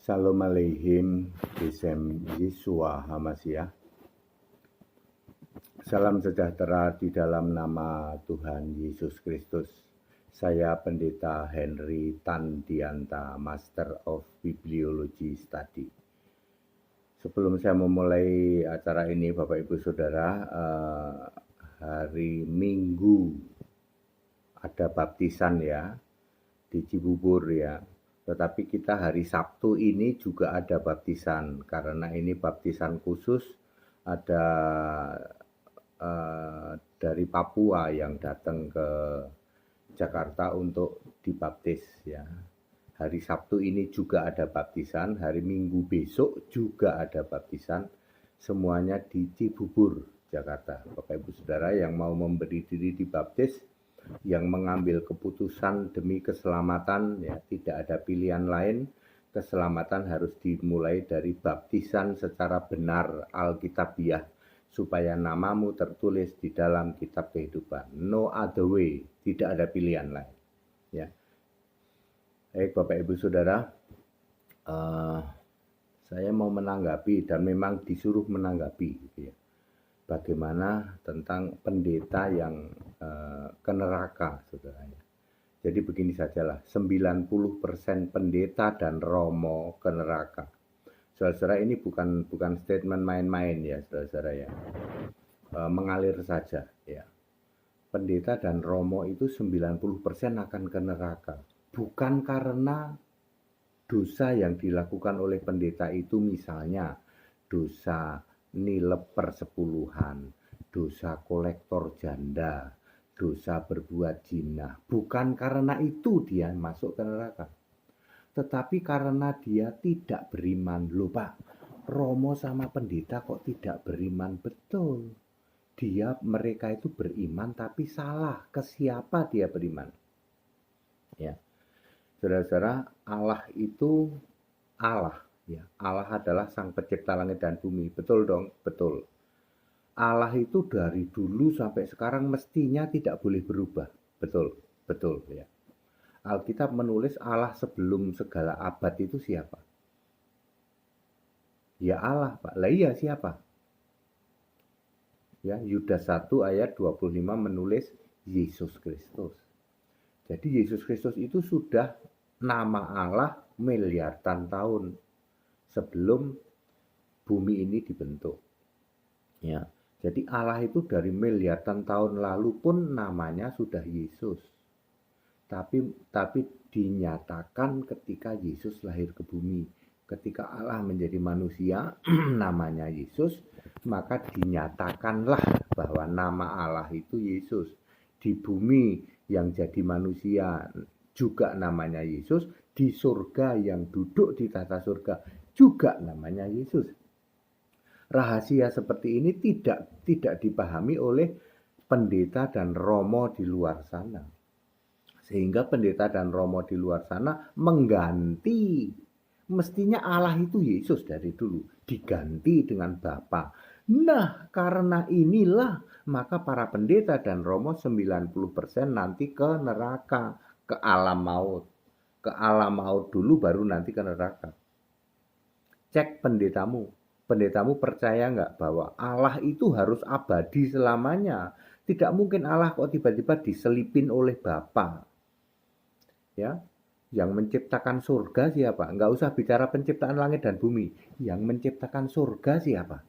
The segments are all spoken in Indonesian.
Shalom Aleihim, Besem Yeshua HaMashiach. Salam sejahtera di dalam nama Tuhan Yesus Kristus. Saya Pendeta Henry Tandianta, Master of Bibliology Study. Sebelum saya memulai acara ini, Bapak Ibu Saudara, hari Minggu ada baptisan ya, di Cibubur ya. Tetapi kita hari Sabtu ini juga ada baptisan, karena ini baptisan khusus. Ada dari Papua yang datang ke Jakarta untuk dibaptis ya. Hari Sabtu ini juga ada baptisan, hari Minggu besok juga ada baptisan. Semuanya di Cibubur, Jakarta. Bapak Ibu Saudara yang mau memberi diri dibaptis, yang mengambil keputusan demi keselamatan, ya tidak ada pilihan lain. Keselamatan harus dimulai dari baptisan secara benar Alkitabiah, supaya namamu tertulis di dalam kitab kehidupan. No other way, tidak ada pilihan lain. Ya, baik Bapak Ibu Saudara, saya mau menanggapi dan memang disuruh menanggapi, gitu ya. Bagaimana tentang pendeta yang ke neraka, saudara. Jadi begini sajalah, 90% pendeta dan romo ke neraka. Saudara-saudara, ini bukan statement main-main ya, saudara-saudara ya. Mengalir saja ya. Pendeta dan romo itu 90% akan ke neraka. Bukan karena dosa yang dilakukan oleh pendeta itu, misalnya dosa nilep persepuluhan, dosa kolektor janda, dosa berbuat zina. Bukan karena itu dia masuk ke neraka, tetapi karena dia tidak beriman. Loh Pak, romo sama pendeta kok tidak beriman? Betul, mereka itu beriman tapi salah. Ke siapa dia beriman? Ya, saudara-saudara, Allah itu Allah. Ya, Allah adalah sang pencipta langit dan bumi. Betul dong? Betul. Allah itu dari dulu sampai sekarang mestinya tidak boleh berubah. Betul, betul ya. Alkitab menulis Allah sebelum segala abad itu siapa? Ya Allah, Pak. Lah iya siapa? Ya, Yudas 1 ayat 25 menulis Yesus Kristus. Jadi Yesus Kristus itu sudah nama Allah miliaran tahun sebelum bumi ini dibentuk. Ya, jadi Allah itu dari miliaran tahun lalu pun namanya sudah Yesus. Tapi dinyatakan ketika Yesus lahir ke bumi. Ketika Allah menjadi manusia, namanya Yesus, maka dinyatakanlah bahwa nama Allah itu Yesus. Di bumi yang jadi manusia juga namanya Yesus, di surga yang duduk di tata surga juga namanya Yesus. Rahasia seperti ini tidak dipahami oleh pendeta dan romo di luar sana. Sehingga pendeta dan romo di luar sana mengganti. Mestinya Allah itu Yesus dari dulu, diganti dengan Bapa. Nah, karena inilah maka para pendeta dan romo 90% nanti ke neraka, ke alam maut. Ke alam maut dulu baru nanti ke neraka. Cek pendetamu percaya nggak bahwa Allah itu harus abadi selamanya? Tidak mungkin Allah kok tiba-tiba diselipin oleh Bapa. Ya, yang menciptakan surga siapa? Nggak usah bicara penciptaan langit dan bumi. Yang menciptakan surga siapa?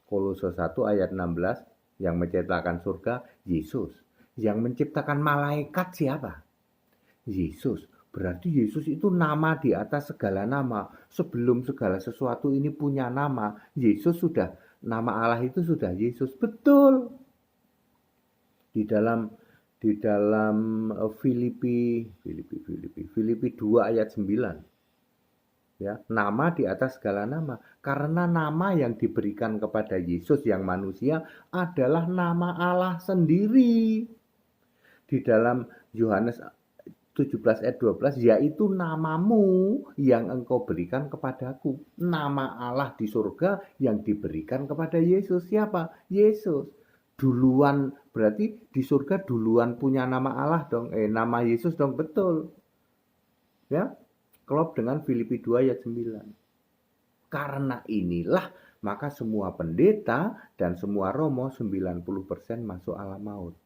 Kolose 1 ayat 16, yang menciptakan surga Yesus. Yang menciptakan malaikat siapa? Yesus. Berarti Yesus itu nama di atas segala nama. Sebelum segala sesuatu ini punya nama, Yesus sudah, nama Allah itu sudah Yesus. Betul. Di dalam Filipi 2 ayat 9. Ya, nama di atas segala nama. Karena nama yang diberikan kepada Yesus yang manusia adalah nama Allah sendiri. Di dalam Yohanes 17 ayat 12, yaitu namamu yang engkau berikan kepadaku. Nama Allah di surga yang diberikan kepada Yesus. Siapa? Yesus. Duluan, berarti di surga duluan punya nama Allah dong. Nama Yesus dong, betul. Ya. klop dengan Filipi 2 ayat 9. Karena inilah maka semua pendeta dan semua romo 90% masuk alam maut.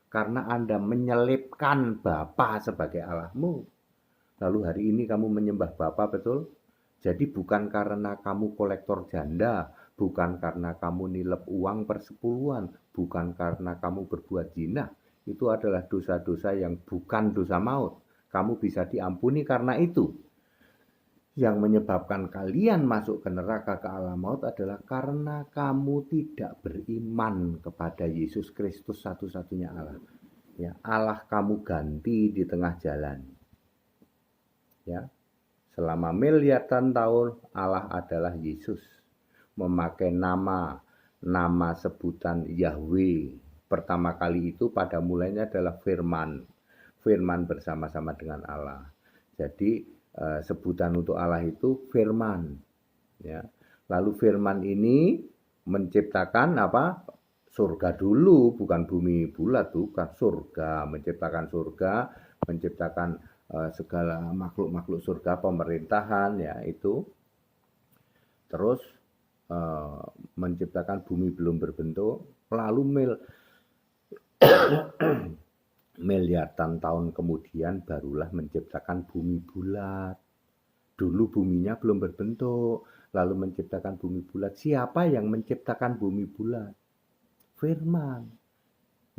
Karena Anda menyelipkan Bapa sebagai Allahmu. Lalu hari ini kamu menyembah Bapa, betul? Jadi bukan karena kamu kolektor janda, bukan karena kamu nilep uang persepuluhan, bukan karena kamu berbuat zina. Itu adalah dosa-dosa yang bukan dosa maut. Kamu bisa diampuni karena itu. Yang menyebabkan kalian masuk ke neraka, ke alam maut adalah karena kamu tidak beriman kepada Yesus Kristus satu-satunya Allah. Ya, Allah kamu ganti di tengah jalan. Ya, selama miliaran tahun Allah adalah Yesus, memakai nama sebutan Yahweh. Pertama kali itu pada mulanya adalah firman bersama-sama dengan Allah. Jadi sebutan untuk Allah itu firman, ya. Lalu firman ini menciptakan apa? Surga dulu, bukan bumi bulat, bukan surga, menciptakan segala makhluk-makhluk surga, pemerintahan, ya itu. Terus menciptakan bumi belum berbentuk, lalu miliaran tahun kemudian barulah menciptakan bumi bulat. Dulu buminya belum berbentuk, lalu menciptakan bumi bulat. Siapa yang menciptakan bumi bulat? Firman,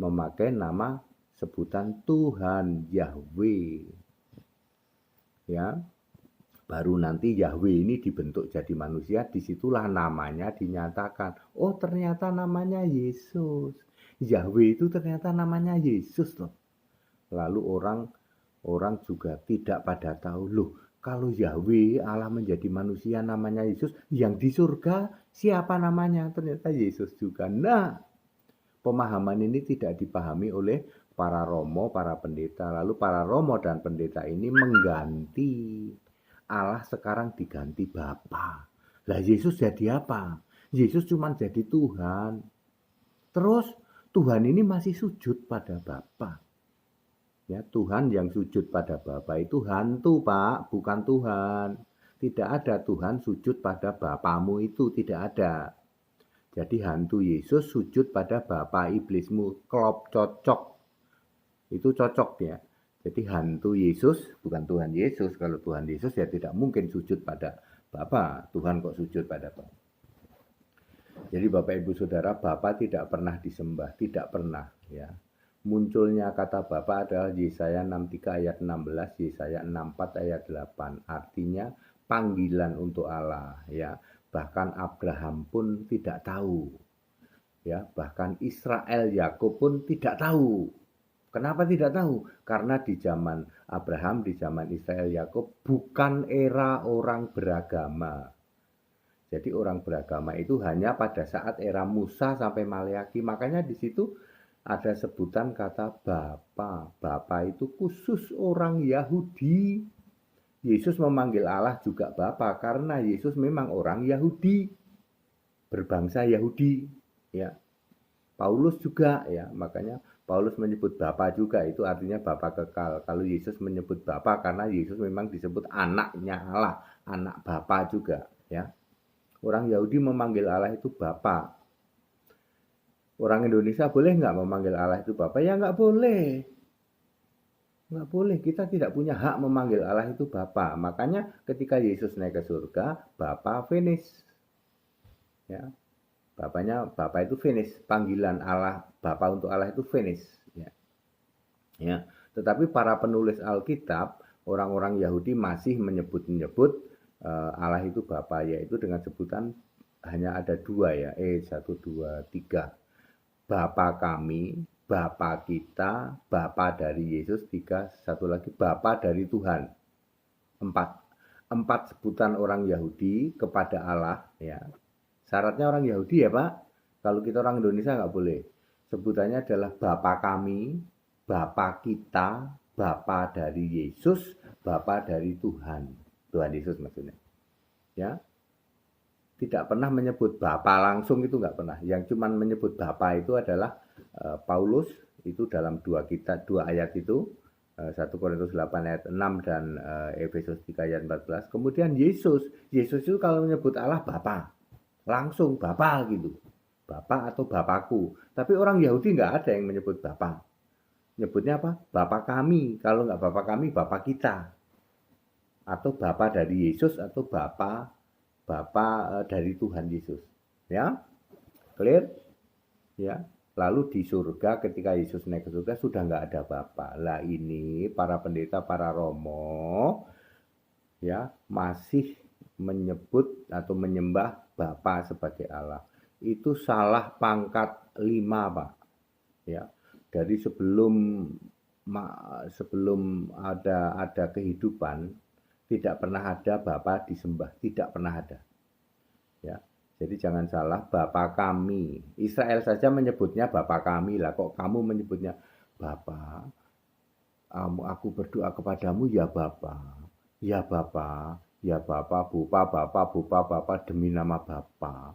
memakai nama sebutan Tuhan Yahweh. Ya, baru nanti Yahweh ini dibentuk jadi manusia, disitulah namanya dinyatakan. Oh, ternyata namanya Yesus. Yahweh itu ternyata namanya Yesus loh. Lalu orang juga tidak pada tahu, loh, kalau Yahweh Allah menjadi manusia namanya Yesus, yang di surga siapa namanya? Ternyata Yesus juga. Nah, pemahaman ini tidak dipahami oleh para romo, para pendeta. Lalu para romo dan pendeta ini mengganti Allah, sekarang diganti Bapa. Lah Yesus jadi apa? Yesus cuma jadi Tuhan. Terus Tuhan ini masih sujud pada Bapa. Ya, Tuhan yang sujud pada Bapa itu hantu, Pak, bukan Tuhan. Tidak ada Tuhan sujud pada Bapamu, itu tidak ada. Jadi hantu Yesus sujud pada Bapa iblismu, klop, cocok. Itu cocok ya. Jadi hantu Yesus bukan Tuhan Yesus. Kalau Tuhan Yesus ya tidak mungkin sujud pada Bapa. Tuhan kok sujud pada Bapa. Jadi Bapak Ibu Saudara, Bapa tidak pernah disembah, tidak pernah ya. Munculnya kata Bapa adalah Yesaya 63 ayat 16, Yesaya 64 ayat 8. Artinya panggilan untuk Allah ya. Bahkan Abraham pun tidak tahu. Ya, bahkan Israel Yakub pun tidak tahu. Kenapa tidak tahu? Karena di zaman Abraham, di zaman Israel Yakub bukan era orang beragama. Jadi orang beragama itu hanya pada saat era Musa sampai Maleaki. Makanya di situ ada sebutan kata Bapa. Bapa itu khusus orang Yahudi. Yesus memanggil Allah juga Bapa karena Yesus memang orang Yahudi, berbangsa Yahudi. Ya, Paulus juga ya, makanya Paulus menyebut Bapa juga, itu artinya Bapa kekal. Kalau Yesus menyebut Bapa karena Yesus memang disebut anaknya Allah, anak Bapa juga. Ya, orang Yahudi memanggil Allah itu Bapa. Orang Indonesia boleh nggak memanggil Allah itu Bapa? Ya nggak boleh. Nggak boleh, kita tidak punya hak memanggil Allah itu Bapa. Makanya ketika Yesus naik ke surga, Bapa finish. Ya, Bapa itu finish. Panggilan Allah, Bapa untuk Allah itu finish. Ya. Tetapi para penulis Alkitab, orang-orang Yahudi masih menyebut Allah itu Bapa, yaitu dengan sebutan hanya ada dua ya, 1, 2, 3. Bapa kami, Bapa kita, Bapa dari Yesus, 3, satu lagi Bapa dari Tuhan. 4 sebutan orang Yahudi kepada Allah ya. Syaratnya orang Yahudi ya Pak. Kalau kita orang Indonesia nggak boleh. Sebutannya adalah Bapa kami, Bapa kita, Bapa dari Yesus, Bapa dari Tuhan. Tuhan Yesus maksudnya. Ya. Tidak pernah menyebut Bapa langsung, itu nggak pernah. Yang cuma menyebut Bapa itu adalah Paulus, itu dalam dua ayat itu, 1 Korintus 8 ayat 6 dan Efesus 3 ayat 14. Kemudian Yesus itu kalau menyebut Allah Bapa, langsung Bapa gitu. Bapa atau Bapakku. Tapi orang Yahudi nggak ada yang menyebut Bapa. Nyebutnya apa? Bapa kami. Kalau nggak Bapa kami, Bapa kita. Atau Bapa dari Yesus atau Bapa dari Tuhan Yesus. Ya, clear? Ya. Lalu di surga ketika Yesus naik ke surga sudah nggak ada Bapa. Lah ini para pendeta, para romo ya masih menyebut atau menyembah Bapa sebagai Allah. Itu salah pangkat 5, Pak. Ya. Dari sebelum ada kehidupan tidak pernah ada Bapa disembah, tidak pernah ada. Ya. Jadi jangan salah, Bapa kami. Israel saja menyebutnya Bapa kami lah. Kok kamu menyebutnya Bapa? Aku berdoa kepadamu ya Bapa. Ya Bapa. Ya Bapa, Bapa demi nama Bapa.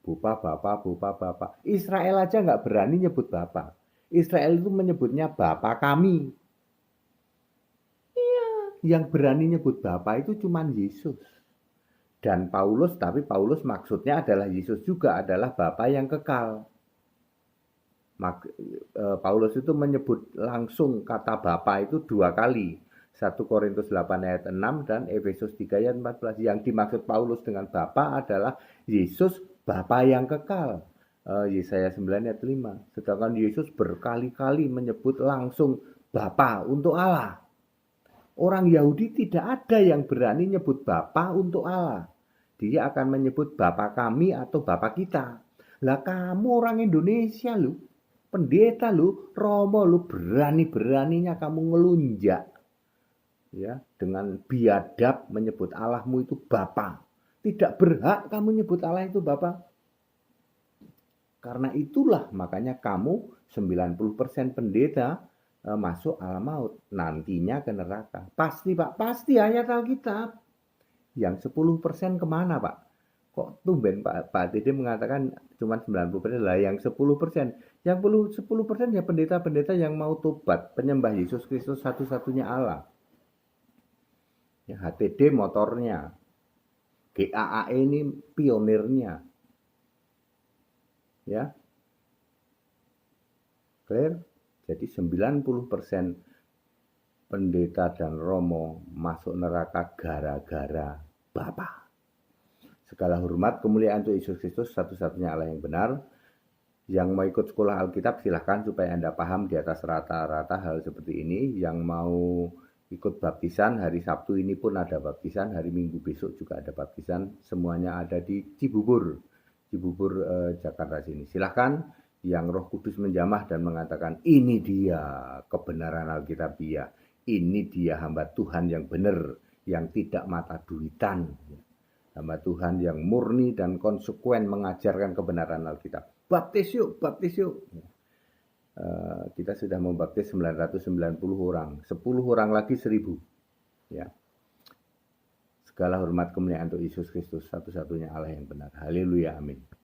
Bapa. Israel aja nggak berani nyebut Bapa. Israel itu menyebutnya Bapa kami. Iya. Yang berani nyebut Bapa itu cuman Yesus. Dan Paulus, tapi Paulus maksudnya adalah Yesus juga adalah Bapa yang kekal. Paulus itu menyebut langsung kata Bapa itu 2 kali. 1 Korintus 8 ayat 6 dan Efesus 3 ayat 14. Yang dimaksud Paulus dengan Bapa adalah Yesus Bapa yang kekal. Yesaya 9 ayat 5. Sedangkan Yesus berkali-kali menyebut langsung Bapa untuk Allah. Orang Yahudi tidak ada yang berani nyebut Bapa untuk Allah. Dia akan menyebut Bapa kami atau Bapa kita. Lah kamu orang Indonesia lu, pendeta lu, romo lu, berani-beraninya kamu ngelunjak. Ya, dengan biadab menyebut Allahmu itu Bapa. Tidak berhak kamu nyebut Allah itu Bapa. Karena itulah makanya kamu 90% pendeta masuk alam maut, nantinya ke neraka. Pasti Pak, pasti ayat Alkitab. Yang 10% kemana Pak? Kok tumben Pak Tede mengatakan cuma 90% lah, yang 10%. Yang 10% ya pendeta-pendeta yang mau tobat, penyembah Yesus Kristus satu-satunya Allah. Ya, HTD motornya, GAAE ini pionirnya. Ya. Clear? Jadi 90% pendeta dan romo masuk neraka gara-gara Bapa. Segala hormat kemuliaan untuk Yesus Kristus satu-satunya Allah yang benar. Yang mau ikut sekolah Alkitab silahkan supaya Anda paham di atas rata-rata hal seperti ini. Yang mau ikut baptisan hari Sabtu ini pun ada baptisan, hari Minggu besok juga ada baptisan. Semuanya ada di Cibubur Jakarta sini. Silahkan. Yang Roh Kudus menjamah dan mengatakan ini dia kebenaran Alkitabiah, ini dia hamba Tuhan yang benar, yang tidak mata duitan, hamba Tuhan yang murni dan konsekuen mengajarkan kebenaran Alkitab. Baptis yuk. Kita sudah membaptis 990 orang, 10 orang lagi 1000. Ya. Segala hormat kemuliaan untuk Yesus Kristus satu-satunya Allah yang benar. Haleluya, amin.